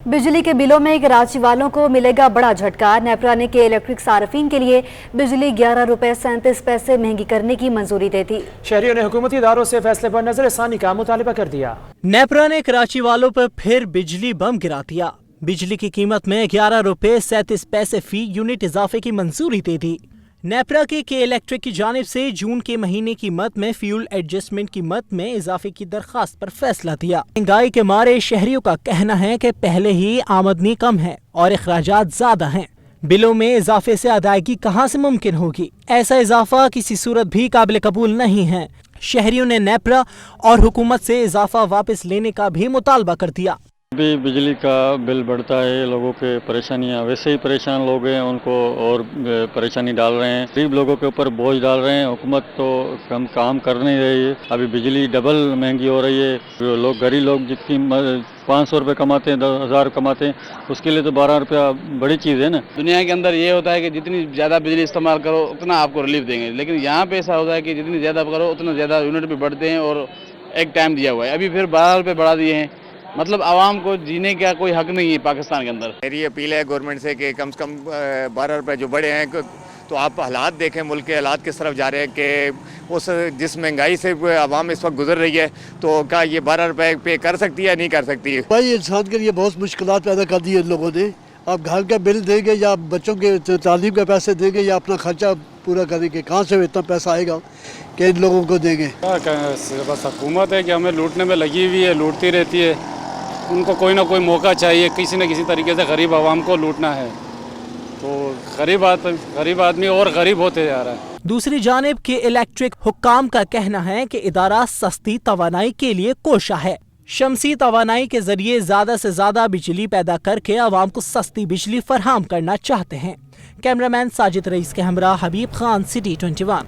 बिजली के बिलों में कराची वालों को मिलेगा बड़ा झटका। नेपरा ने के इलेक्ट्रिक सार्फिन के लिए बिजली 11 रुपए 37 पैसे महंगी करने की मंजूरी दे दी। शहरियों ने हुकूमती इदारों से फैसले पर नजरसानी का मुतालबा कर दिया। नेपरा ने कराची वालों पर फिर बिजली बम गिरा दिया। बिजली की कीमत में 11 रुपए 37 पैसे फी यूनिट इजाफे की मंजूरी दे दी। नेपरा के इलेक्ट्रिक की जानिब से जून के महीने की मद में फ्यूल एडजस्टमेंट की मद में इजाफे की दरखास्त पर फैसला दिया। महंगाई के मारे शहरियों का कहना है कि पहले ही आमदनी कम है और अखराजात ज्यादा हैं। बिलों में इजाफे से अदायगी कहाँ से मुमकिन होगी? ऐसा इजाफा किसी सूरत भी काबिल कबूल नहीं है। शहरियों ने नेपरा और हुकूमत से इजाफा वापस लेने का भी मुतालबा कर दिया। भी बिजली का बिल बढ़ता है, लोगों के परेशानियां, वैसे ही परेशान लोग हैं उनको और परेशानी डाल रहे हैं, गरीब लोगों के ऊपर बोझ डाल रहे हैं। हुकूमत तो कम काम कर नहीं रही है, अभी बिजली डबल महंगी हो रही है। लोग गरीब लोग जितनी 500 रुपये कमाते हैं, 10,000 कमाते हैं, उसके लिए तो 12 रुपया बड़ी चीज़ है ना। दुनिया के अंदर ये होता है कि जितनी ज़्यादा बिजली इस्तेमाल करो उतना आपको रिलीफ देंगे, लेकिन यहाँ पे ऐसा होता है कि जितनी ज़्यादा करो उतना ज़्यादा यूनिट भी बढ़ते हैं और एक टाइम दिया हुआ है। अभी फिर 12 रुपये बढ़ा दिए हैं। मतलब आवाम को जीने का कोई हक नहीं है पाकिस्तान के अंदर। मेरी अपील है गवर्नमेंट से कि कम से कम 12 रुपए जो बढ़े हैं, तो आप हालात देखें, मुल्क के हालात किस तरफ जा रहे हैं कि उस जिस महंगाई से आवाम इस वक्त गुजर रही है, तो क्या ये 12 रुपए पे कर सकती है या नहीं कर सकती है? भाई इंसान के लिए बहुत मुश्किलात पैदा कर दी है इन लोगों ने। आप घर का बिल देंगे या बच्चों के तालीम के पैसे देंगे या अपना खर्चा पूरा करेंगे, कहाँ से इतना पैसा आएगा कि इन लोगों को देंगे? बस हुकूमत है कि हमें लूटने में लगी हुई है, लूटती रहती है। उनको कोई ना कोई मौका चाहिए, किसी न किसी तरीके से गरीब आवाम को लूटना है, तो गरीब आदमी और गरीब होते जा रहा है। दूसरी जानिब के इलेक्ट्रिक हुक्काम का कहना है कि इदारा सस्ती तवानाई के लिए कोशा है। शमसी तवानाई के जरिए ज्यादा से ज्यादा बिजली पैदा करके आवाम को सस्ती बिजली फराहम करना चाहते हैं। कैमरामैन साजिद रईस के हमरा हबीब खान, सिटी 21।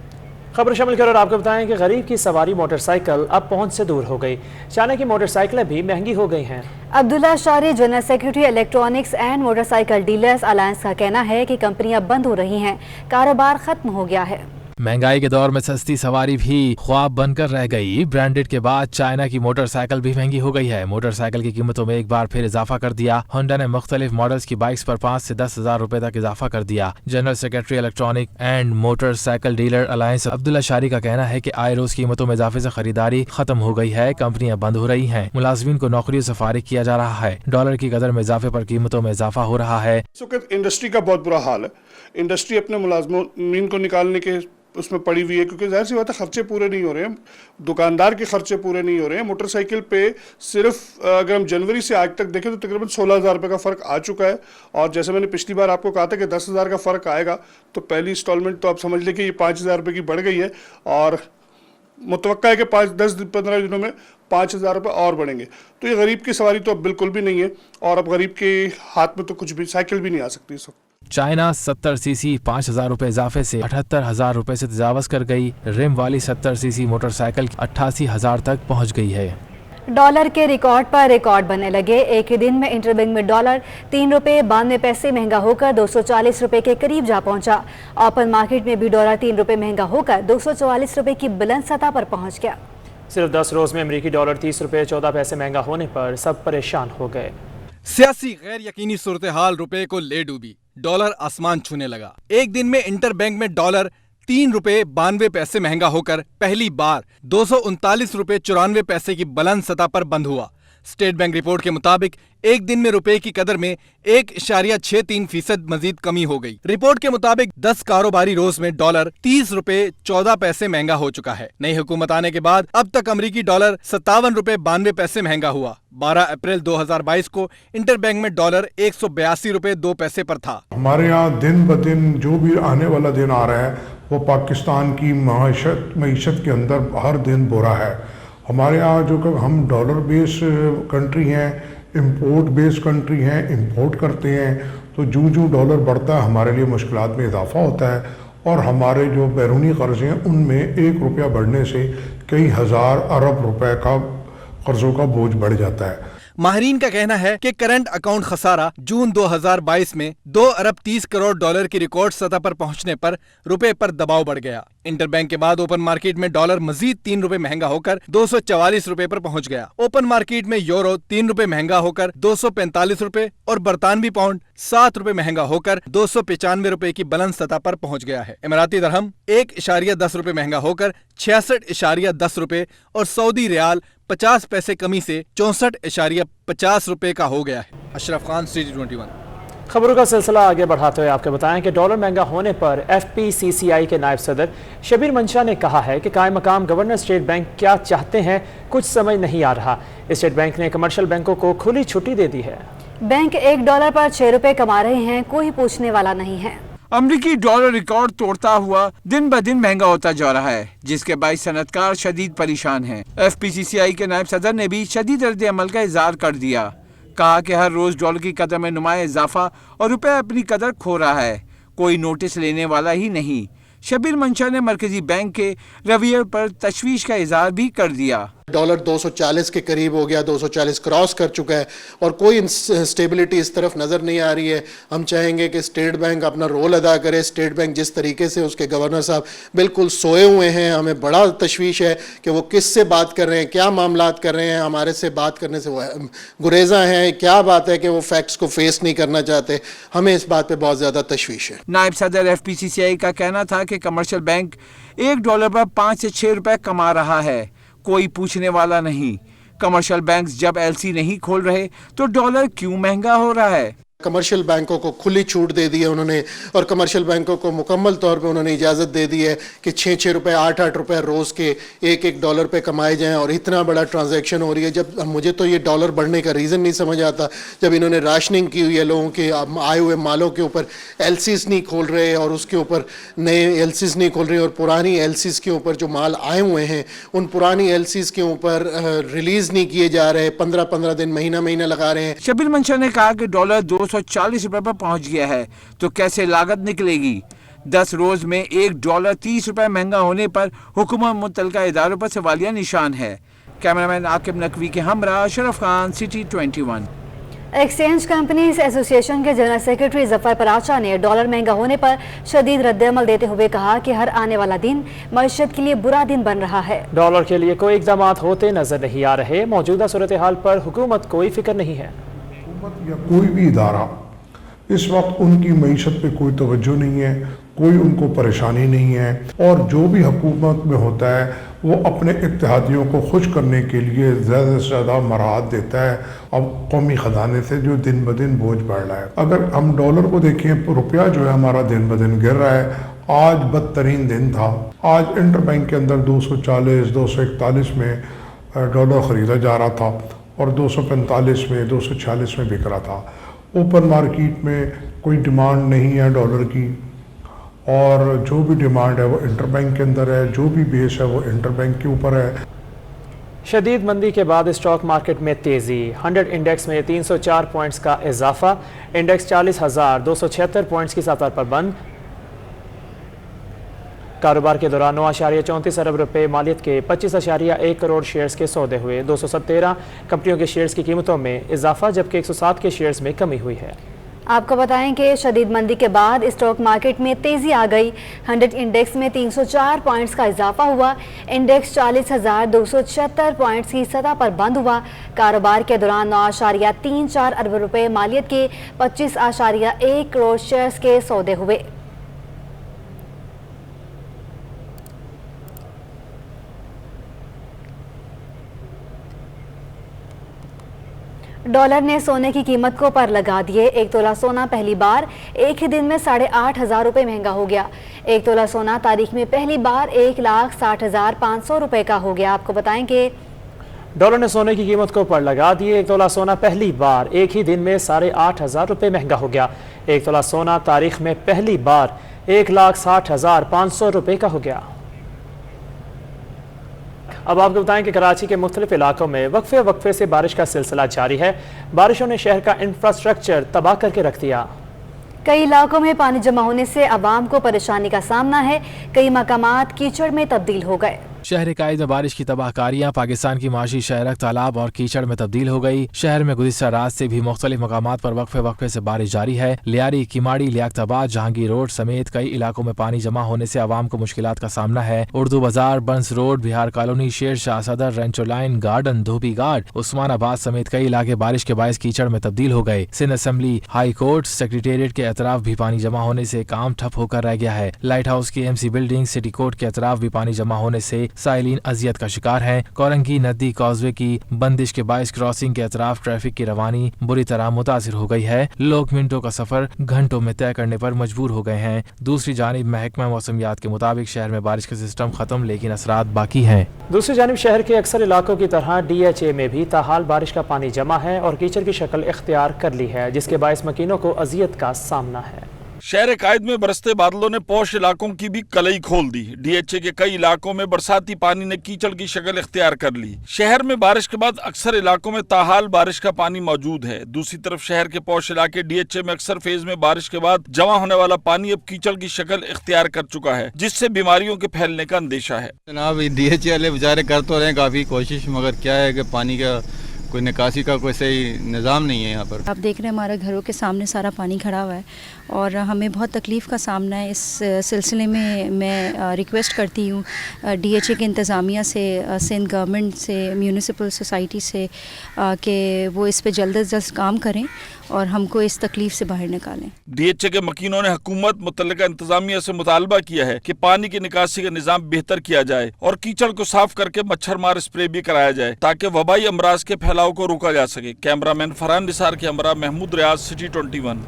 खबर शामिल कर और आपको बताएं कि गरीब की सवारी मोटरसाइकिल अब पहुंच से दूर हो गई। चाइना की मोटरसाइकिलें भी महंगी हो गई हैं। अब्दुल्ला शारी, general secretary electronics and motorcycle dealers alliance का कहना है कि कंपनियां बंद हो रही हैं, कारोबार खत्म हो गया है। महंगाई के दौर में सस्ती सवारी भी ख्वाब बनकर रह गई। ब्रांडेड के बाद चाइना की मोटरसाइकिल भी महंगी हो गई है। मोटरसाइकिल की कीमतों में एक बार फिर इजाफा कर दिया। होंडा ने मुख्तलिफ मॉडल्स की बाइक्स पर 5 से 10,000 रुपए तक इजाफा कर दिया। General secretary electronic and motorcycle dealer alliance Abdullah शारी का कहना है कि आए रोज कीमतों में इजाफे से खरीदारी खत्म हो गई है, कंपनियां बंद हो रही हैं, मुलाजमीन को नौकरियों से फारिग किया जा रहा है, डॉलर की कदर में इजाफे पर कीमतों में इजाफा हो रहा है। इंडस्ट्री का बहुत बुरा हाल है। इंडस्ट्री अपने मुलाजमीन को निकालने के उसमें पड़ी हुई है, क्योंकि जाहिर सी बात है खर्चे पूरे नहीं हो रहे हैं, दुकानदार के खर्चे पूरे नहीं हो रहे हैं। मोटरसाइकिल पे सिर्फ अगर हम जनवरी से आज तक देखें तो तकरीबन 16,000 रुपये का फ़र्क आ चुका है। और जैसे मैंने पिछली बार आपको कहा था कि 10,000 का फ़र्क आएगा, तो पहली इंस्टॉलमेंट तो आप समझ लें कि ये 5,000 रुपये की बढ़ गई है और मुतवक्का है कि 10-15 दिनों में 5,000 रुपये और बढ़ेंगे। तो ये गरीब की सवारी तो अब बिल्कुल भी नहीं है और अब गरीब के हाथ में तो कुछ भी साइकिल भी नहीं आ सकती इस वक्त। चाइना 70 सीसी 5,000 रुपए इजाफे से 78,000 रुपए से तजावज कर गई। रिम वाली 70 सीसी मोटरसाइकिल 88,000 तक पहुंच गई है। डॉलर के रिकॉर्ड पर रिकॉर्ड बनने लगे। एक ही दिन में इंटरबैंक में डॉलर 3 रुपए 92 पैसे महंगा होकर 240 रुपए के करीब जा पहुंचा। ओपन मार्केट में भी डॉलर 3 रुपए महंगा होकर 244 रुपए की बुलंद सतह पर पहुंच गया। सिर्फ 10 रोज में अमेरिकी डॉलर 30 रुपए 14 पैसे महंगा होने पर सब परेशान हो गए। सियासी गैर यकीनी सूरत हाल रुपए को ले डूबी, डॉलर आसमान छूने लगा। एक दिन में इंटरबैंक में डॉलर 3 रुपए 92 पैसे महंगा होकर पहली बार 239 रुपए 94 पैसे की बुलंद सतह पर बंद हुआ। स्टेट बैंक रिपोर्ट के मुताबिक एक दिन में रुपए की कदर में 1.63% मजीद कमी हो गई। रिपोर्ट के मुताबिक 10 कारोबारी रोज में डॉलर 30 रुपए 14 पैसे महंगा हो चुका है। नई हुकूमत आने के बाद अब तक अमरीकी डॉलर 57 रुपए 92 पैसे महंगा हुआ। 12 अप्रैल 2022 को इंटरबैंक में डॉलर 182 रुपए 2 पैसे पर था। हमारे यहाँ दिन ब दिन जो भी आने वाला दिन आ रहा है वो पाकिस्तान की मईशत के अंदर हर दिन बुरा है। हमारे यहाँ जो कि हम डॉलर बेस कंट्री हैं, इंपोर्ट बेस कंट्री हैं, इंपोर्ट करते हैं, तो जूँ डॉलर बढ़ता है हमारे लिए मुश्किलात में इजाफा होता है और हमारे जो बैरूनी कर्जे हैं उनमें 1 रुपया बढ़ने से कई हज़ार अरब रुपए का कर्जों का बोझ बढ़ जाता है। माहरीन का कहना है कि करंट अकाउंट खसारा जून 2022 में 2 अरब 30 करोड़ डॉलर की रिकॉर्ड सतह पर पहुंचने पर रुपए पर दबाव बढ़ गया। इंटरबैंक के बाद ओपन मार्केट में डॉलर मजीद 3 रुपए महंगा होकर 244 रुपए पर पहुंच गया। ओपन मार्केट में यूरो 3 रुपए महंगा होकर 245 रुपए और बरतानवी पाउंड 7 रुपए महंगा होकर 295 रुपए की बुलंद सतह पर पहुंच गया है। इमराती दरहम 1.10 रुपए महंगा होकर 66.10 रुपए और सऊदी रियाल 50 पैसे कमी से 64.50 रुपए का हो गया है। अशरफ खान, CT21। खबरों का सिलसिला आगे बढ़ाते हुए आपको बताएं कि डॉलर महंगा होने पर FPCCI के नायब सदर शबीर मंशा ने कहा है कि कायम मकाम गवर्नर स्टेट बैंक क्या चाहते हैं कुछ समझ नहीं आ रहा। स्टेट बैंक ने कमर्शियल बैंकों को खुली छुट्टी दे दी है। बैंक $1 पर 6 रुपए कमा रहे हैं, कोई पूछने वाला नहीं है। अमरीकी डॉलर रिकॉर्ड तोड़ता हुआ दिन ब दिन महंगा होता जा रहा है, जिसके बाइस सनतकार शदीद परेशान हैं। FPCCI के नायब सदर ने भी शदीद रद्द अमल का इजहार कर दिया। कहा कि हर रोज डॉलर की कदर में नुमाया इजाफा और रुपये अपनी कदर खो रहा है, कोई नोटिस लेने वाला ही नहीं। शबीर मंशा ने मरकजी बैंक के रवैये पर तशवीश का इजहार भी कर दिया। डॉलर 240 के करीब हो गया, 240 क्रॉस कर चुका है और कोई स्टेबिलिटी इस तरफ नज़र नहीं आ रही है। हम चाहेंगे कि स्टेट बैंक अपना रोल अदा करे। स्टेट बैंक जिस तरीके से उसके गवर्नर साहब बिल्कुल सोए हुए हैं, हमें बड़ा तशवीश है कि वो किस से बात कर रहे हैं, क्या मामलात कर रहे हैं, हमारे से बात करने से वो गुरेजा हैं। क्या बात है कि वो फैक्ट्स को फेस नहीं करना चाहते। हमें इस बात पर बहुत ज़्यादा तशवीश है। नायब सदर FPCCI का कहना था कि कमर्शियल बैंक $1 पर 5 से 6 रुपए कमा रहा है, कोई पूछने वाला नहीं। कमर्शियल बैंक्स जब LC नहीं खोल रहे तो डॉलर क्यों महंगा हो रहा है। कमर्शियल बैंकों को खुली छूट दे दी है उन्होंने और कमर्शियल बैंकों को मुकम्मल तौर पे उन्होंने इजाज़त दे दी है कि 6-6 रुपए 8-8 रुपए रोज़ के $1-1 पे कमाए जाएं। और इतना बड़ा ट्रांजैक्शन हो रही है। जब मुझे तो ये डॉलर बढ़ने का रीज़न नहीं समझ आता, जब इन्होंने राशनिंग की हुई है लोगों के आए हुए मालों के ऊपर LCs नहीं खोल रहे और उसके ऊपर नए LCs नहीं खोल रहे और पुरानी LCs के ऊपर जो माल आए हुए हैं उन पुरानी LCs के ऊपर रिलीज़ नहीं किए जा रहे, 15-15 दिन महीना लगा रहे हैं। शबीर मंशा ने कहा कि डॉलर 240 रुपए पर पहुंच गया है तो कैसे लागत निकलेगी। 10 रोज में $1 30 रुपए महंगा होने पर हुकूमत मुतल्लिका इदारों पर सवालिया निशान है। कैमरामैन आकिब नकवी के हमरा Ashraf Khan, CT21। Exchange companies association के जनरल सेक्रेटरी जफर पराचा ने डॉलर महंगा होने पर शदीद रद्दअमल देते हुए कहा कि हर आने वाला दिन मईशत के लिए बुरा दिन बन रहा है। डॉलर के लिए कोई इक़दाम होते नजर नहीं आ रहे। मौजूदा सूरत हाल पर हुकूमत कोई फिक्र नहीं है। हुकूमत या कोई भी इदारा इस वक्त उनकी मईशत पे कोई तवज्जो नहीं है, कोई उनको परेशानी नहीं है और जो भी हुकूमत में होता है वो अपने इत्तेहादियों को खुश करने के लिए ज़्यादा से ज़्यादा मराहत देता है। अब कौमी ख़जाने से जो दिन ब दिन बोझ बढ़ रहा है, अगर हम डॉलर को देखें तो रुपया जो है हमारा दिन ब दिन गिर रहा है। आज बदतरीन दिन था। आज इंटरबैंक के अंदर 240-241 में डॉलर ख़रीदा जा रहा था और 245 में 246 में बिक रहा था। ओपन मार्केट में कोई डिमांड नहीं है डॉलर की और जो भी डिमांड है वो इंटरबैंक के अंदर है, जो भी बेस है वो इंटरबैंक के ऊपर है। शदीद मंदी के बाद स्टॉक मार्केट में तेजी। 100 इंडेक्स में 304 पॉइंट्स का इजाफा। इंडेक्स 40,276 पॉइंट्स की सतह पर बंद। कारोबार के दौरान 9.34 अरब रुपए मालियत के 25.1 करोड़ शेयर्स के सौदे हुए। 217 कंपनियों के शेयर्स की कीमतों में इजाफा जबकि 107 के शेयर्स में कमी हुई है। आपको बताएं कि शदीद मंदी के बाद स्टॉक मार्केट में तेजी आ गई। 100 इंडेक्स में 304 पॉइंट्स का इजाफा हुआ। इंडेक्स 40,276 पॉइंट्स की सतह पर बंद हुआ। कारोबार के दौरान 9.34 अरब रुपए मालियत के 25.1 करोड़ शेयर्स के सौदे हुए। डॉलर ने सोने की कीमत को पर लगा दिए। 1 तोला सोना पहली बार एक ही दिन में 8,500 रुपये महंगा हो गया। 1 तोला सोना तारीख में पहली बार 1,60,500 रुपये का हो गया। आपको बताएं कि डॉलर ने सोने की कीमत को पर लगा दिए। 1 तोला सोना पहली बार एक ही दिन में 8,500 रुपये महंगा हो गया। 1 तोला सोना तारीख में पहली बार 1,60,500 रुपये का हो गया। अब आपको बताएं कि कराची के मुख्तलिफ इलाकों में वक्फे से बारिश का सिलसिला जारी है। बारिशों ने शहर का इंफ्रास्ट्रक्चर तबाह करके रख दिया। कई इलाकों में पानी जमा होने से आवाम को परेशानी का सामना है। कई मकामात कीचड़ में तब्दील हो गए। शहर कायद में बारिश की तबाहकारियां पाकिस्तान की माशी शहरक तालाब और कीचड़ में तब्दील हो गई। शहर में गुज़िश्ता रात से भी मुख्तलिफ मकामात पर वक्फे से बारिश जारी है। लियारी, किमाड़ी, लियाकताबाद, जहांगीर रोड समेत कई इलाकों में पानी जमा होने से आवाम को मुश्किलात का सामना है। उर्दू बाजार, बंस रोड, बिहार कॉलोनी, शेर शाह सदर, रेंचो लाइन, गार्डन, धोबी घाट, उस्मानाबाद समेत कई इलाके बारिश के बायस कीचड़ में तब्दील हो गए। Sindh assembly, high court, secretariat के अतराफ भी पानी जमा होने से काम ठप होकर रह गया है। लाइट हाउस की एमसी बिल्डिंग, सिटी कोर्ट के अतराफ भी पानी जमा होने से साइलिन अजियत का शिकार है। कोरंगी नदी कॉजवे की बंदिश के बायस क्रॉसिंग के अतराफ ट्रैफिक की रवानी बुरी तरह मुतासिर हो गई है। लोग मिनटों का सफर घंटों में तय करने पर मजबूर हो गए हैं। दूसरी जानिब महकमा मौसमियात के मुताबिक शहर में बारिश का सिस्टम खत्म, लेकिन असरात बाकी हैं। दूसरी जानिब शहर के अक्सर इलाकों की तरह DHA में भी ताहाल बारिश का पानी जमा है और कीचड़ की शक्ल इख्तियार कर ली है, जिसके बायस मकीनों को अजियत का सामना है। शहर कायद में बरसते बादलों ने पौष इलाकों की भी कलई खोल दी। DHA के कई इलाकों में बरसाती पानी ने कीचड़ की शक्ल इख्तियार कर ली। शहर में बारिश के बाद अक्सर इलाकों में ताहाल बारिश का पानी मौजूद है। दूसरी तरफ शहर के पौष इलाके DHA में अक्सर फेज में बारिश के बाद जमा होने वाला पानी अब कीचड़ की शक्ल इख्तियार कर चुका है, जिससे बीमारियों के फैलने का अंदेशा है। जनाब DHA वाले बेचारे कर तो रहे काफी कोशिश, मगर क्या है कि पानी का कोई निकासी का कोई सही निज़ाम नहीं है यहाँ पर। आप देख रहे हैं हमारे घरों के सामने सारा पानी खड़ा हुआ है और हमें बहुत तकलीफ़ का सामना है। इस सिलसिले में मैं रिक्वेस्ट करती हूँ DHA के इंतज़ामिया से, सिंध गवर्नमेंट से, म्यूनिसिपल सोसाइटी से कि वो इस पे जल्द अज जल्द काम करें और हमको इस तकलीफ से बाहर निकालें। DHA के मकीनों ने हुकूमत मुतल्लिका इंतजामिया से मुतालबा किया है कि पानी की निकासी का निज़ाम बेहतर किया जाए और कीचड़ को साफ करके मच्छर मार स्प्रे भी कराया जाए ताकि वबाई अमराज के फैलाव को रोका जा सके। कैमरामैन फरहान निसार के हमरा, महमूद रियाज, सिटी 21।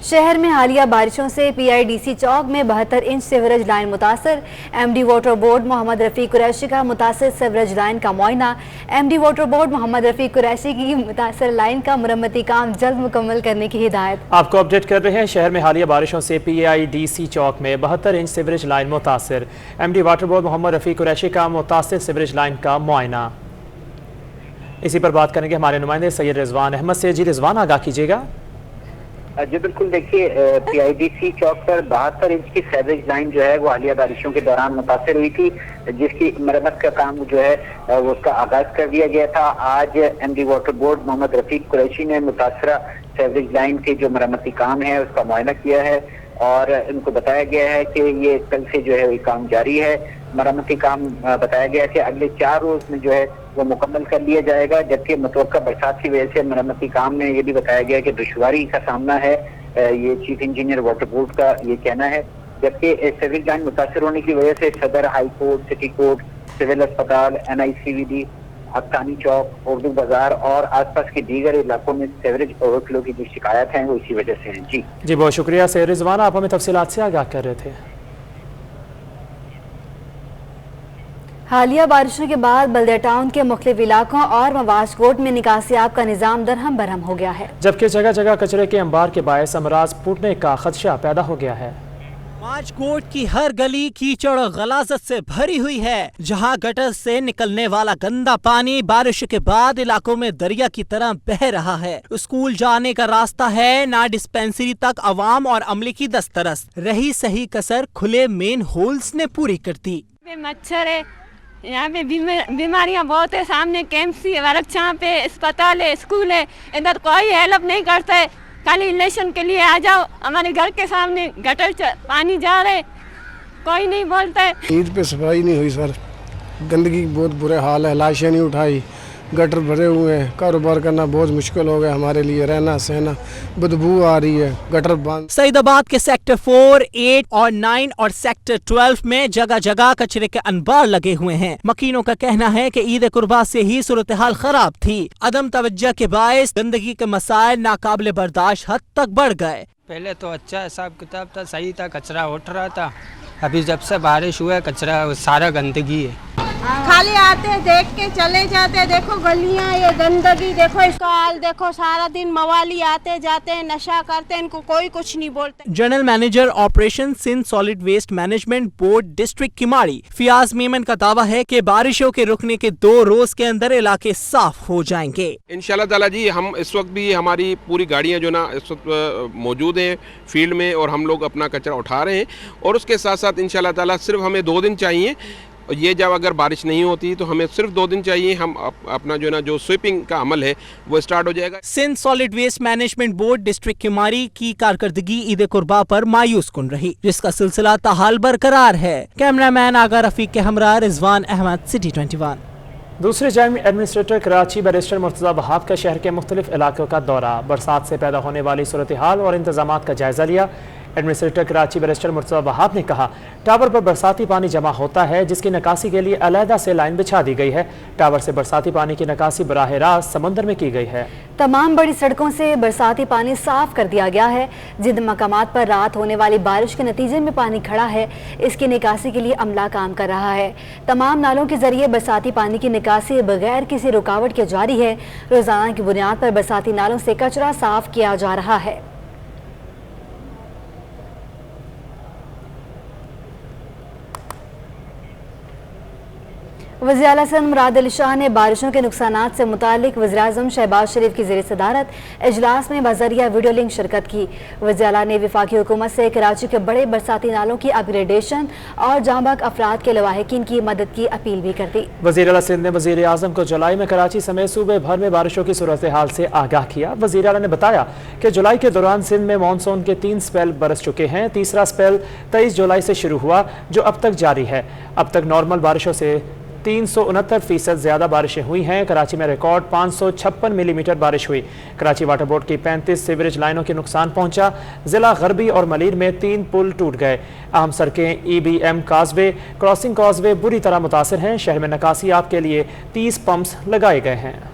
शहर में हालिया बारिशों से PIDC चौक में 72 इंच सीवरेज लाइन मुतासर। MD water board Mohammad Rafi Qureshi का मुतासर सीवरेज लाइन का मुआयना। MD water board Mohammad Rafi Qureshi की मुतासर लाइन का मुरम्मती काम जल्द मुकम्मल करने की हिदायत। आपको अपडेट कर रहे हैं। शहर में हालिया बारिशों से PIDC चौक में 72 इंच सीवरेज लाइन मुतासर। MD water board Mohammad Rafi Qureshi का मुतासर सीवरेज लाइन का मुआयना। इसी पर बात करेंगे हमारे नुमाइंदे सैयद रिजवान अहमद से। जी रिजवान, आगाह कीजिएगा। जी बिल्कुल, देखिए PIDC चौक पर 72 इंच की सीवरेज लाइन जो है वो हालिया बारिशों के दौरान मुतासर हुई थी, जिसकी मरम्मत का काम जो है वो उसका आगाज कर दिया गया था। आज MD water board Mohammad Rafiq Qureshi ने मुतासरा सीवरेज लाइन के जो मरम्मती काम है उसका मुआयना किया है और उनको बताया गया है कि ये कल से जो है ये काम जारी है। मरम्मती काम बताया गया है कि अगले 4 रोज में जो है वो मुकम्मल कर लिया जाएगा, जबकि मुतवक्का बरसात की वजह से मरम्मती काम में ये भी बताया गया कि दुश्वारी का सामना है। ये चीफ इंजीनियर वाटर बोर्ड का ये कहना है। जबकि सीवरेज लाइन मुतासर होने की वजह से Saddar, high court, city court, civil अस्पताल, NICVD, हक्कानी चौक, उर्दू बाजार और आसपास के दीगर इलाकों में सीवरेज ओवरफ्लो की जो शिकायत है वो इसी वजह से है। जी बहुत शुक्रिया सैयद रिजवान, आप हमें तफसीलात से आगाह कर रहे थे। हालिया बारिशों के बाद बल्दिया टाउन के मुख्तलिफ इलाकों और मवाज कोट में निकासियाब का निज़ाम दरहम बरहम हो गया है, जबकि जगह जगह कचरे के अंबार के बायस अमराज फूटने का खदशा पैदा हो गया है। माजकोट की हर गली कीचड़ और गलाजत से भरी हुई है, जहां गटर से निकलने वाला गंदा पानी बारिश के बाद इलाकों में दरिया की तरह बह रहा है। स्कूल जाने का रास्ता है ना डिस्पेंसरी तक अवाम और अमले की दस्तरस। रही सही कसर खुले मेन होल्स ने पूरी कर दी। मच्छर है, यहाँ पे बीमारियाँ बहुत है। सामने KMC वर्कशॉप पे अस्पताल है, स्कूल है, इधर कोई हेल्प नहीं करता है। खाली इलेक्शन के लिए आ जाओ, हमारे घर के सामने गटर पानी जा रहे, कोई नहीं बोलता है। ईद पे सफाई नहीं हुई सर, गंदगी बहुत बुरे हाल है, लाशें नहीं उठाई, गटर भरे हुए हैं, कारोबार करना बहुत मुश्किल हो गया हमारे लिए, रहना सहना, बदबू आ रही है, गटर बंद। सईदाबाद के सेक्टर 4, 8 और 9 और सेक्टर 12 में जगह जगह कचरे के अनबार लगे हुए हैं। मकीनों का कहना है कि ईद कुर्बा से ही सूरत हाल खराब थी। अदम तवज्जो के बायस गंदगी के मसाइल नाकाबिले बर्दाश्त हद तक बढ़ गए। पहले तो अच्छा हिसाब किताब था, सही था, कचरा उठ रहा था। अभी जब से बारिश हुआ है कचरा सारा गंदगी है। खाली आते देख के चले जाते। देखो गलियां, ये गंदगी देखो, इसका हाल देखो। सारा दिन मवाली आते जाते हैं, नशा करते हैं, इनको कोई कुछ नहीं बोलते। General manager operation Sindh solid waste management board district Kemari Fayaz Memon का दावा है कि बारिशों के रुकने के 2 रोज के अंदर इलाके साफ हो जाएंगे। इंशाल्लाह ताला जी, हम इस वक्त भी हमारी पूरी गाड़ियां जो ना इस वक्त मौजूद हैं फील्ड में और हम लोग अपना कचरा उठा रहे हैं। और उसके साथ साथ इंशाल्लाह ताला सिर्फ हमें 2 दिन चाहिए। ये जब अगर बारिश नहीं होती तो हमें सिर्फ 2 दिन चाहिए, हम अपना जो स्वीपिंग का अमल है वो स्टार्ट हो जाएगा। Sindh solid waste management board district Kemari की कारकर्दगी ईद कुर्बा पर मायूस कुन रही, जिसका सिलसिला ताहाल बरकरार है। कैमरामैन आगा रफीक के हमरा रिजवान अहमद, सिटी 21। दूसरे जामी एडमिनिस्ट्रेटर कराची बैरिस्टर मुर्तज़ा वहाब का शहर के मुख्तलिफ इलाकों का दौरा, बरसात से पैदा होने वाली सूरत हाल और इंतजाम का जायजा लिया। एडमिनिस्ट्रेटर कराची बैरिस्टर मुर्तज़ा वहाब ने कहा, टावर पर बरसाती पानी जमा होता है, जिसकी निकासी के लिए अलहदा से लाइन बिछा दी गई है। टावर से बरसाती पानी की निकासी बराह रास्त समंदर में की गई है। तमाम बड़ी सड़कों से बरसाती पानी साफ कर दिया गया है। जिन मकामात पर रात होने वाली बारिश के नतीजे में पानी खड़ा है, इसकी निकासी के लिए अमला काम कर रहा है। तमाम नालों के जरिए बरसाती पानी की निकासी बगैर किसी रुकावट के जारी है। रोजाना की बुनियाद पर बरसाती नालों से कचरा साफ किया जा रहा है। वज़ीर आला सिंध मुराद अली शाह ने बारिशों के नुकसानात से मुतालिक वज़ीर-ए-आज़म शहबाज शरीफ की ज़ेर सदारत इजलास में बज़रिया वीडियो लिंक शिरकत की। वज़ीर आला ने वफाकी हुकूमत से कराची के बड़े बरसाती नालों की अपग्रेडेशन और जांबाक अफराद के लवाहिकीन की मदद की अपील भी कर दी। वज़ीर आला सिंध ने वज़ीर-ए-आज़म को जुलाई में कराची समेत सूबे भर में बारिशों की सूरत हाल से आगाह किया। वज़ीर आला ने बताया कि जुलाई के दौरान सिंध में मानसून के 3 स्पेल बरस चुके हैं। तीसरा स्पेल 23 जुलाई से शुरू हुआ, जो अब तक जारी है। अब तक नॉर्मल बारिशों से 369% ज़्यादा बारिशें हुई हैं। कराची में रिकॉर्ड 556 मिलीमीटर बारिश हुई। कराची वाटर बोर्ड की 35 सीवरेज लाइनों के नुकसान पहुंचा। ज़िला गरबी और मलीर में 3 पुल टूट गए। अहम सड़कें EBM काजवे, क्रॉसिंग काजवे बुरी तरह मुतासर हैं। शहर में निकासी आप के लिए 30 पंप्स लगाए गए हैं।